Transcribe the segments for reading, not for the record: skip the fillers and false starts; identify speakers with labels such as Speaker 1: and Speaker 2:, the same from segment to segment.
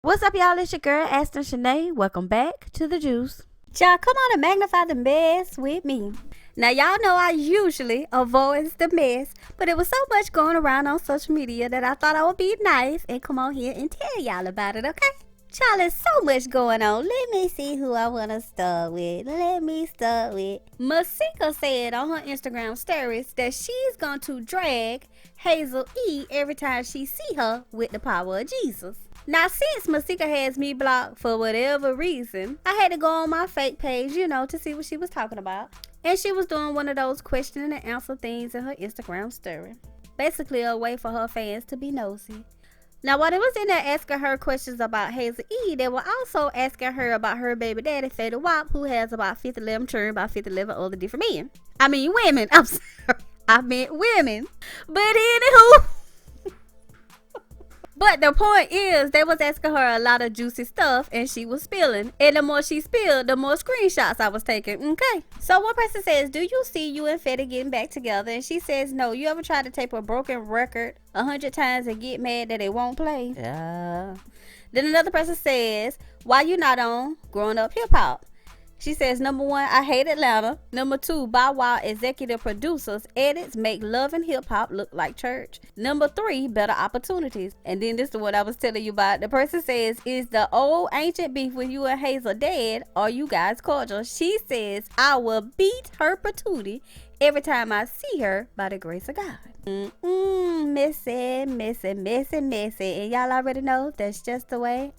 Speaker 1: What's up, y'all? It's your girl, Aston Shanae. Welcome back to the Juice.
Speaker 2: Y'all, come on and magnify the mess with me. Now, y'all know I usually avoid the mess, but it was so much going around on social media that I thought I would be nice and come on here and tell y'all about it, okay? Child, there's so much going on. Let me see who I want to start with. Let me start with Masika said on her Instagram stories that she's going to drag Hazel E every time she see her with the power of Jesus. Now, since Masika has me blocked for whatever reason, I had to go on my fake page, to see what she was talking about. And she was doing one of those question and answer things in her Instagram story. Basically a way for her fans to be nosy. Now, while they was in there asking her questions about Hazel E, they were also asking her about her baby daddy, Fetty Waps, who has about 50-11 children by 50-11 other different men. I mean, women. I'm sorry. I meant women. But anywho... But the point is, they was asking her a lot of juicy stuff and she was spilling. And the more she spilled, the more screenshots I was taking. Okay. So one person says, do you see you and Fetty getting back together? And she says, no. You ever try to tape a broken record 100 times and get mad that it won't play? Yeah. Then another person says, why you not on Growing Up Hip Hop? She says, number 1, I hate Atlanta. Number 2, Bow Wow executive producers edits make love and hip hop look like church. Number 3, better opportunities. And then this is what I was telling you about. The person says, is the old ancient beef with you and Hazel dead? Or you guys cordial? She says, I will beat her patootie every time I see her by the grace of God. Messy, messy, messy, messy. And y'all already know that's just the way.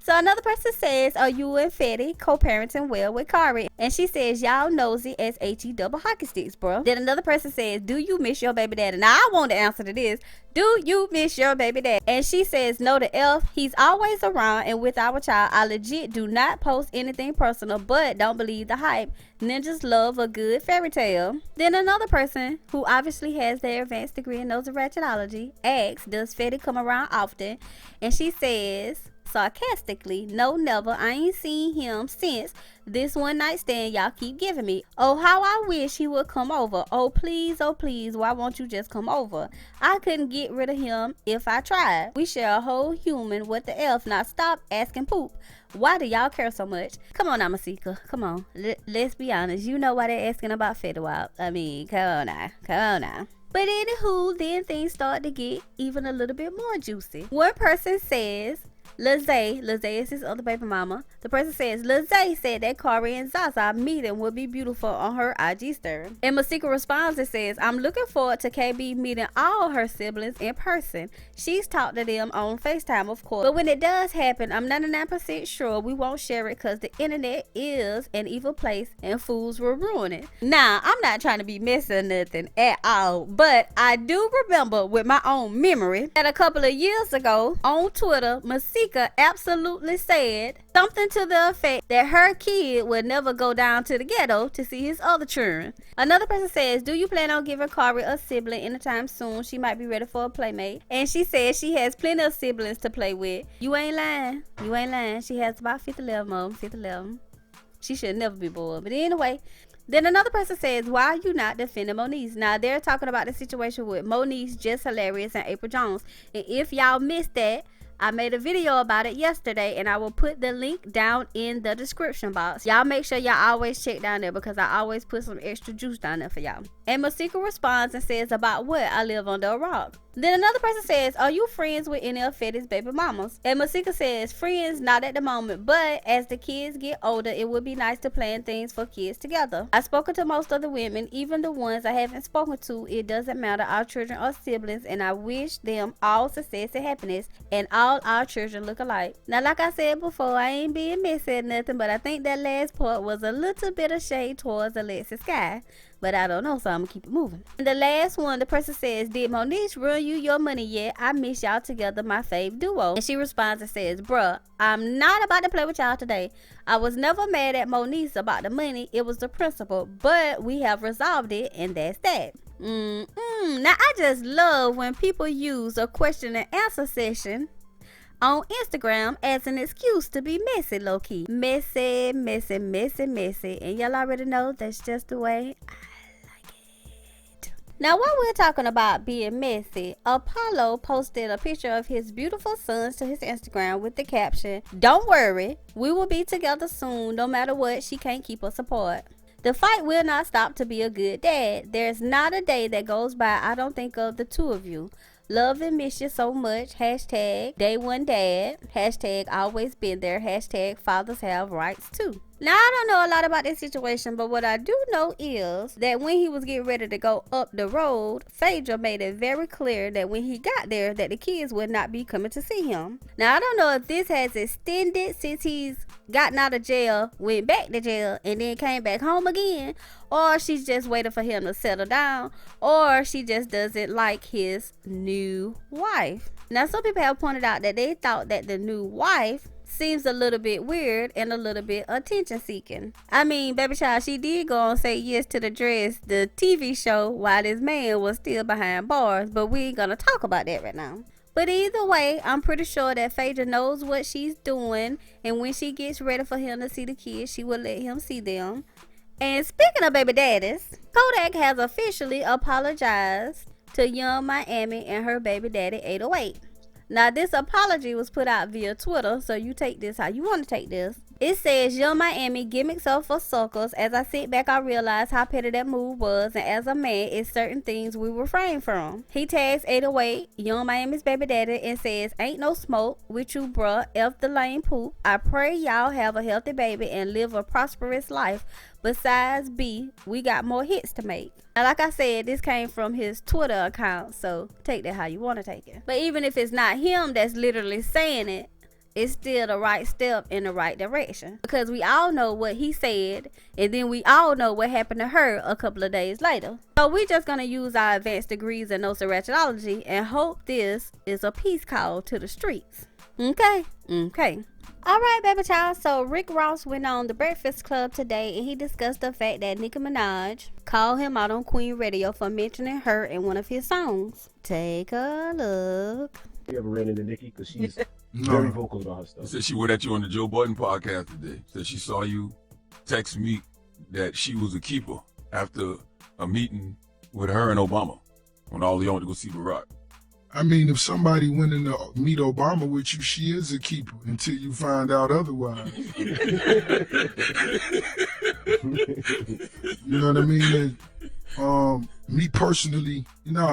Speaker 2: So another person says, are you and Fetty co-parenting well with Kari? And she says, y'all nosy as HE double hockey sticks, bro. Then another person says, do you miss your baby daddy? Now I want the answer to this. Do you miss your baby daddy? And she says, no, the F, he's always around and with our child. I legit do not post anything personal, but don't believe the hype. Ninjas love a good fairy tale. Then another person, who obviously has their advanced degree in nose and ratchetology, asks, does Fetty come around often? And she says, sarcastically, no, never. I ain't seen him since this one night stand y'all keep giving me. Oh, how I wish he would come over. Oh please, why won't you just come over? I couldn't get rid of him if I tried. We share a whole human. What the F? Now stop asking poop. Why do y'all care so much? Come on now, Masika. Come on. Let's be honest. You know why they're asking about Fetty Waps. I mean, come on now. But anywho, then things start to get even a little bit more juicy. One person says, Lizay is his other baby mama. The person says, Lizay said that Kari and Zaza meeting would be beautiful on her IG story. And Masika responds and says, I'm looking forward to KB meeting all her siblings in person. She's talked to them on FaceTime, of course. But when it does happen, I'm 99% sure we won't share it because the internet is an evil place and fools will ruin it. Now, I'm not trying to be messy or nothing at all, but I do remember with my own memory that a couple of years ago on Twitter, Masika absolutely said something to the effect that her kid would never go down to the ghetto to see his other children. Another person says, do you plan on giving Kari a sibling anytime soon? She might be ready for a playmate. And she says she has plenty of siblings to play with. You ain't lying. She has about 50-11. She should never be bored. But anyway, then another person says, why are you not defending Moniece? Now, they're talking about the situation with Moniece, Just Hilarious, and April Jones. And if y'all missed that, I made a video about it yesterday and I will put the link down in the description box. Y'all make sure y'all always check down there because I always put some extra juice down there for y'all. And Masika responds and says, about what? I live under a rock. Then another person says, are you friends with any of Fetty's baby mamas? And Masika says, friends, not at the moment, but as the kids get older, it would be nice to plan things for kids together. I've spoken to most of the women, even the ones I haven't spoken to. It doesn't matter. Our children are siblings and I wish them all success and happiness and all our children look alike. Now, like I said before, I ain't being messy or nothing, but I think that last part was a little bit of shade towards Alexis Sky. But I don't know, so I'm gonna keep it moving. And the last one, the person says, did Moniece ruin you your money yet? I miss y'all together, my fave duo. And she responds and says, bruh, I'm not about to play with y'all today. I was never mad at Moniece about the money. It was the principle, but we have resolved it, and that's that. Now, I just love when people use a question and answer session on Instagram as an excuse to be messy, low-key. Messy. And y'all already know that's just the way I like it. Now, while we're talking about being messy, Apollo posted a picture of his beautiful sons to his Instagram with the caption, "Don't worry, we will be together soon. No matter what, she can't keep us apart. The fight will not stop to be a good dad. There's not a day that goes by I don't think of the two of you. Love and miss you so much. Hashtag day one dad. Hashtag always been there. Hashtag fathers have rights too." Now, I don't know a lot about this situation, but what I do know is that when he was getting ready to go up the road, Phaedra made it very clear that when he got there, that the kids would not be coming to see him. Now, I don't know if this has extended since he's gotten out of jail, went back to jail, and then came back home again, or she's just waiting for him to settle down, or she just doesn't like his new wife. Now, some people have pointed out that they thought that the new wife seems a little bit weird and a little bit attention seeking. I mean, baby child, she did go and say yes to the dress, the TV show, while this man was still behind bars, but we ain't gonna talk about that right now. But either way, I'm pretty sure that Phaedra knows what she's doing, and when she gets ready for him to see the kids, she will let him see them. And speaking of baby daddies, Kodak has officially apologized to Young Miami and her baby daddy 808. Now, this apology was put out via Twitter, so you take this how you want to take this. It says, "Young Miami, gimmicks up for suckers. As I sit back, I realize how petty that move was, and as a man, it's certain things we refrain from." He tags 808, Young Miami's baby daddy, and says, "Ain't no smoke with you, bruh. F the lame poop. I pray y'all have a healthy baby and live a prosperous life. Besides B, we got more hits to make." Now, like I said, this came from his Twitter account, so take that how you want to take it. But even if it's not him that's literally saying it, it's still the right step in the right direction. Because we all know what he said, and then we all know what happened to her a couple of days later. So we just going to use our advanced degrees in noceratology and hope this is a peace call to the streets. Okay? Okay. Alright, baby child, so Rick Ross went on The Breakfast Club today and he discussed the fact that Nicki Minaj called him out on Queen Radio for mentioning her in one of his songs. Take a look.
Speaker 3: You ever ran into Nicki? Because she's very vocal about her stuff.
Speaker 4: She said she went at you on the Joe Budden podcast today. Said she saw you text me that she was a keeper after a meeting with her and Obama when all they wanted to go see Barack.
Speaker 5: I mean, if somebody went in to meet Obama with you, she is a keeper until you find out otherwise. You know what I mean? And, me personally,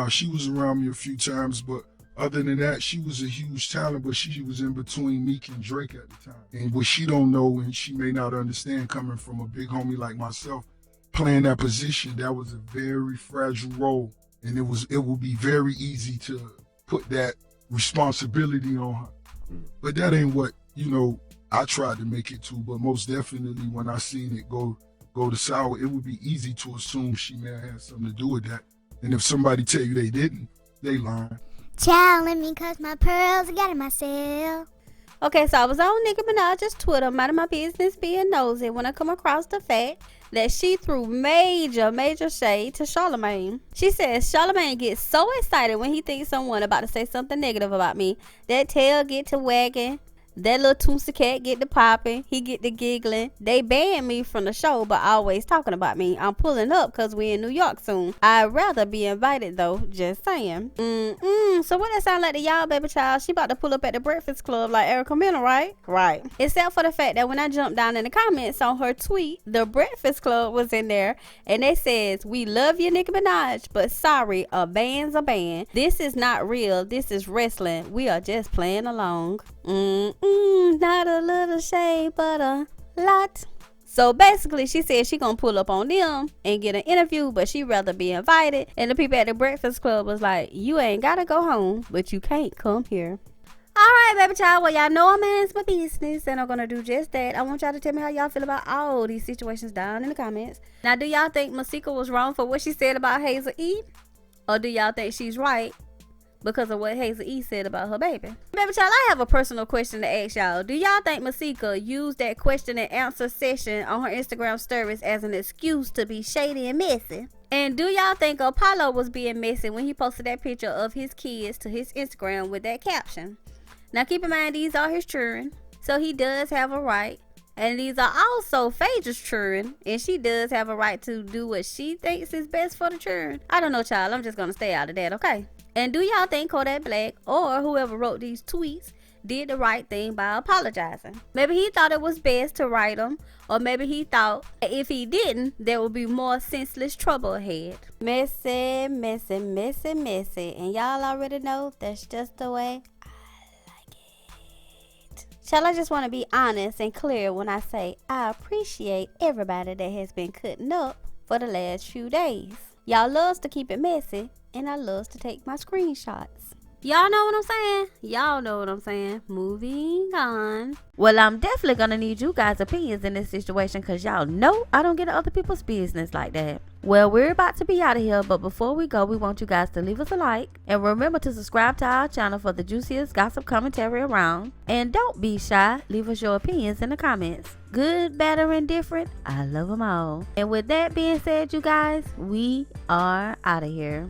Speaker 5: she was around me a few times, but other than that, she was a huge talent, but she was in between Meek and Drake at the time. And what she don't know and she may not understand coming from a big homie like myself, playing that position, that was a very fragile role. And it would be very easy to put that responsibility on her. But that ain't what, I tried to make it to. But most definitely when I seen it go to sour, it would be easy to assume she may have had something to do with that. And if somebody tell you they didn't, they lying.
Speaker 6: Child, let me cut my pearls, I got it myself.
Speaker 2: Okay, so I was on Nicki Minaj's Twitter, minding my business, being nosy, when I come across the fact that she threw major shade to Charlamagne. She says Charlamagne gets so excited when he thinks someone about to say something negative about me. That tail get to wagging. That little Toonsa cat get to popping. He get to giggling. They banned me from the show, but always talking about me. I'm pulling up because we in New York soon. I'd rather be invited though, just saying. So what that sound like to y'all, baby child? She about to pull up at the Breakfast Club like Erica Mena, right? Right. Except for the fact that when I jumped down in the comments on her tweet, the Breakfast Club was in there and they says, "We love you, Nicki Minaj, but sorry, a band's a band. This is not real. This is wrestling. We are just playing along." Not a little shade, but a lot. So basically, she said she gonna pull up on them and get an interview, but she rather be invited. And the people at the Breakfast Club was like, "You ain't gotta go home, but you can't come here." Alright, baby child, well, y'all know I'm man's my business, and I'm gonna do just that. I want y'all to tell me how y'all feel about all these situations down in the comments. Now, do y'all think Masika was wrong for what she said about Hazel E? Or do y'all think she's right because of what Hazel E said about her baby? Baby child, I have a personal question to ask y'all. Do y'all think Masika used that question and answer session on her Instagram stories as an excuse to be shady and messy? And do y'all think Apollo was being messy when he posted that picture of his kids to his Instagram with that caption? Now keep in mind, these are his children, so he does have a right And these are also Phaedra's children, and she does have a right to do what she thinks is best for the children. I don't know, child. I'm just gonna stay out of that, okay? And do y'all think Kodak Black or whoever wrote these tweets did the right thing by apologizing? Maybe he thought it was best to write them, or maybe he thought if he didn't, there would be more senseless trouble ahead. Messy, messy, messy, messy. And y'all already know that's just the way Child, I just want to be honest and clear when I say I appreciate everybody that has been cutting up for the last few days. Y'all loves to keep it messy, and I loves to take my screenshots. Y'all know what I'm saying? Y'all know what I'm saying. Moving on.
Speaker 1: Well, I'm definitely gonna need you guys' opinions in this situation, because y'all know I don't get in other people's business like that. Well, we're about to be out of here, but before we go, we want you guys to leave us a like and remember to subscribe to our channel for the juiciest gossip commentary around. And don't be shy, leave us your opinions in the comments. Good, bad, or indifferent, I love them all. And with that being said, you guys, we are out of here.